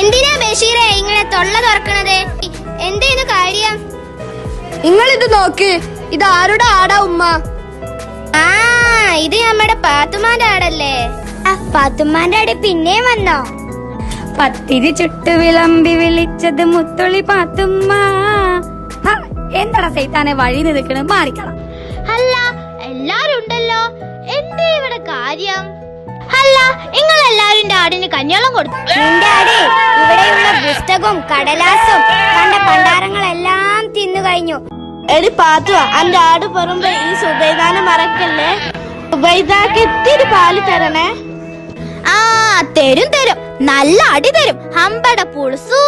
എന്തിനാ ബഷീറെ ഇങ്ങനെ തൊള്ള തുറക്കണത്? എന്തേന്നു കാര്യം? നിങ്ങളിത് നോക്ക്, ഇത് ആരുടെ ആടാ ഉമ്മ? ആ, ഇത് നമ്മുടെ പാത്തുമാന്റെ ആടല്ലേ? പാത്തുമ്മാന്റെ ആട് പിന്നെയും വന്നോ? പത്തിരി ചുട്ട് വിളമ്പി വിളിച്ചത് മുത്തുള്ളി പാത്തുമ്മ. എന്താടാ സൈത്താനെ വഴി നിൽക്കണ മാറിക്കണം. അല്ല, എല്ലാരും ഉണ്ടല്ലോ, എന്തേ ഇവിടെ കാര്യം? അല്ല, നിങ്ങൾ എല്ലാരും ആടിന് കഞ്ഞോളം കൊടുത്തു? നിന്റെ ആട് ഇവിടെയുള്ള പുസ്തകവും കടലാസും കണ്ട പണ്ടാരങ്ങളെല്ലാം തിന്നു കഴിഞ്ഞു. എടി പാത്തു, അന്റെ ആട് പറയുമ്പോ ഈ സുബൈദാനെ മറക്കല്ലേ. സുബൈദാക്ക് ഇത്തിരി പാല് തരണേ. ആ, തരും തരും, നല്ല അടി തരും. ഹമ്പട പുളുസൂ.